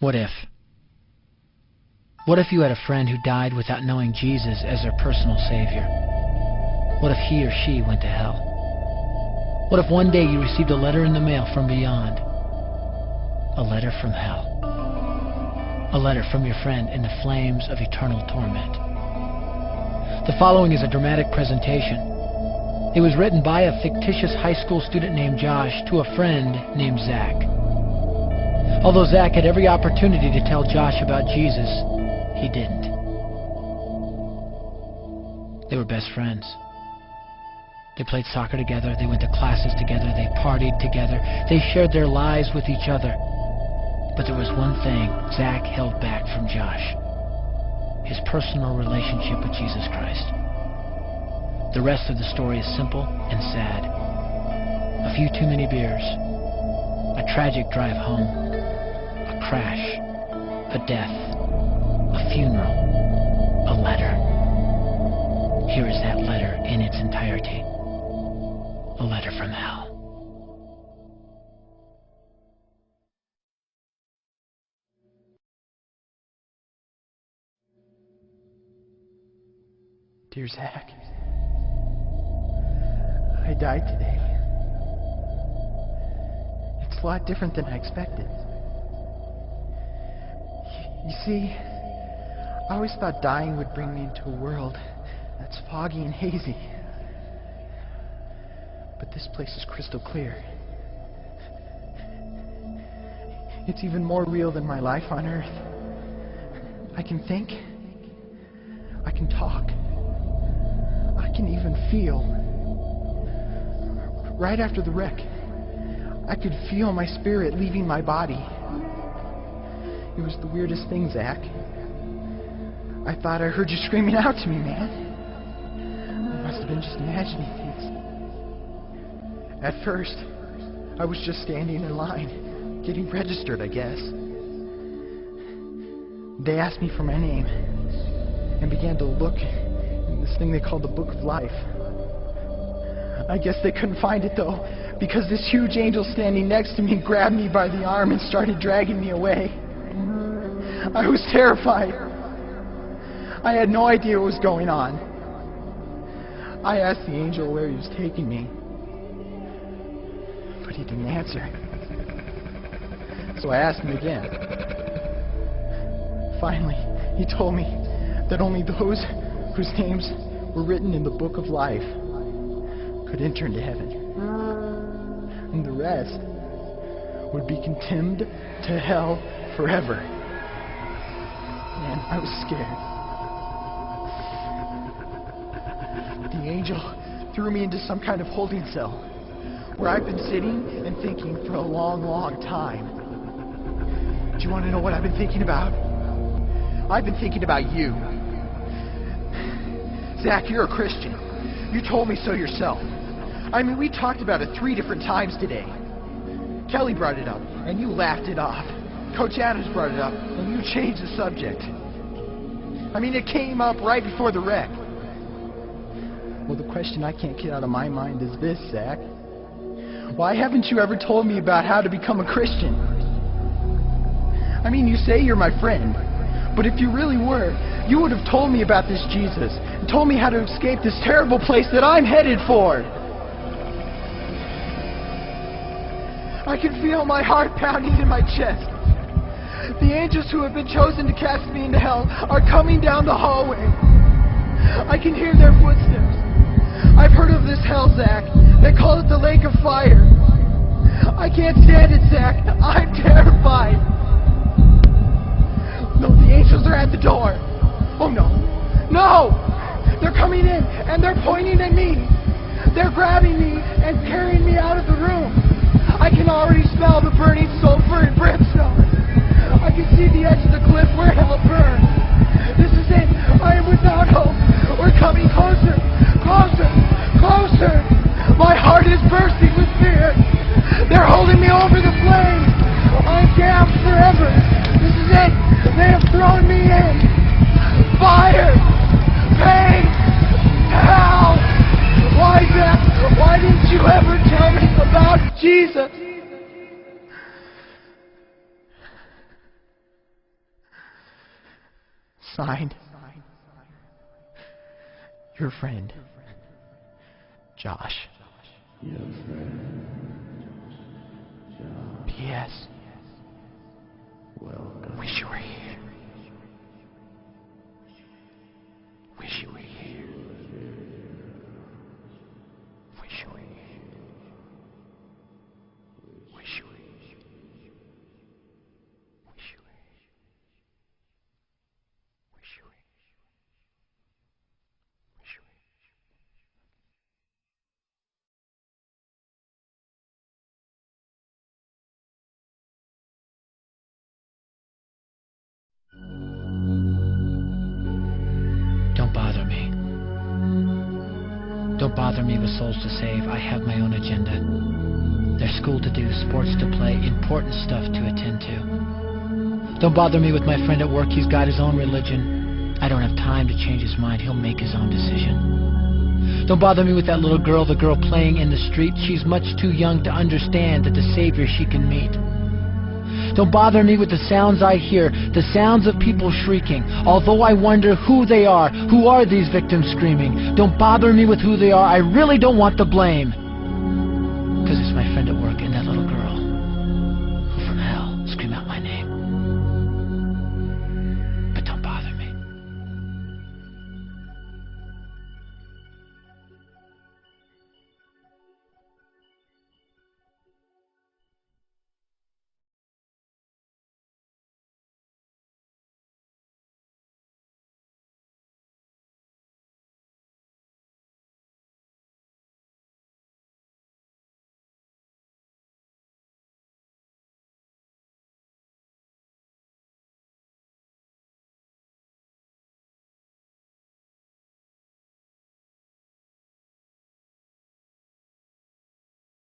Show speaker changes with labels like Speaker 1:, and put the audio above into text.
Speaker 1: What if? What if you had a friend who died without knowing Jesus as their personal Savior? What if he or she went to hell? What if one day you received a letter in the mail from beyond? A letter from hell. A letter from your friend in the flames of eternal torment. The following is a dramatic presentation. It was written by a fictitious high school student named Josh to a friend named Zach. Although Zach had every opportunity to tell Josh about Jesus, he didn't. They were best friends. They played soccer together, they went to classes together, they partied together, they shared their lives with each other. But there was one thing Zach held back from Josh: his personal relationship with Jesus Christ. The rest of the story is simple and sad. A few too many beers, a tragic drive home, a crash, a death, a funeral, a letter. Here is that letter in its entirety. A letter from hell.
Speaker 2: Dear Zach, I died today. It's a lot different than I expected. You see, I always thought dying would bring me into a world that's foggy and hazy. But this place is crystal clear. It's even more real than my life on Earth. I can think. I can talk. I can even feel. Right after the wreck, I could feel my spirit leaving my body. It was the weirdest thing, Zach. I thought I heard you screaming out to me, man. I must have been just imagining things. At first, I was just standing in line, getting registered, I guess. They asked me for my name and began to look in this thing they called the Book of Life. I guess they couldn't find it, though, because this huge angel standing next to me grabbed me by the arm and started dragging me away. I was terrified. I had no idea what was going on. I asked the angel where he was taking me, but he didn't answer. So I asked him again. Finally, he told me that only those whose names were written in the Book of Life could enter into heaven. And the rest would be condemned to hell forever. Man, I was scared. The angel threw me into some kind of holding cell where I've been sitting and thinking for a long, long time. Do you want to know what I've been thinking about? I've been thinking about you. Zach, you're a Christian. You told me so yourself. I mean, we talked about it 3 different times today. Kelly brought it up, and you laughed it off. Coach Adams brought it up, and you changed the subject. I mean, it came up right before the wreck. Well, the question I can't get out of my mind is this, Zach. Why haven't you ever told me about how to become a Christian? I mean, you say you're my friend, but if you really were, you would have told me about this Jesus and told me how to escape this terrible place that I'm headed for. I can feel my heart pounding in my chest. The angels who have been chosen to cast me into hell are coming down the hallway. I can hear their footsteps. I've heard of this hell, Zach. They call it the lake of fire. I can't stand it, Zach. I'm terrified. No, the angels are at the door. Oh, no. No! They're coming in, and they're pointing at me. They're grabbing me and carrying me out of the room. I can already smell the burning sulfur and brimstone. I can see the edge of the cliff where hell burns. This is it. I am without hope. We're coming closer. Closer. Closer. My heart is bursting with fear. They're holding me over the flames. I'm damned forever. This is it. They have thrown me in. Fire. Pain. Hell. Why, Zach? Why didn't you ever tell me about Jesus? Signed, your friend, Josh.
Speaker 3: Your friend, Josh.
Speaker 2: P.S.
Speaker 3: Welcome.
Speaker 2: Wish you were here. Wish you were here. Wish you were here. Wish you were here. Wish you were here. Wish you were here. Wish you were here.
Speaker 1: Don't bother me. Don't bother me with souls to save. I have my own agenda. There's school to do, sports to play, important stuff to attend to. Don't bother me with my friend at work. He's got his own religion. I don't have time to change his mind. He'll make his own decision. Don't bother me with that little girl, the girl playing in the street. She's much too young to understand that the Savior she can meet. Don't bother me with the sounds I hear, the sounds of people shrieking, although I wonder who they are. Who are these victims screaming? Don't bother me with who they are. I really don't want the blame.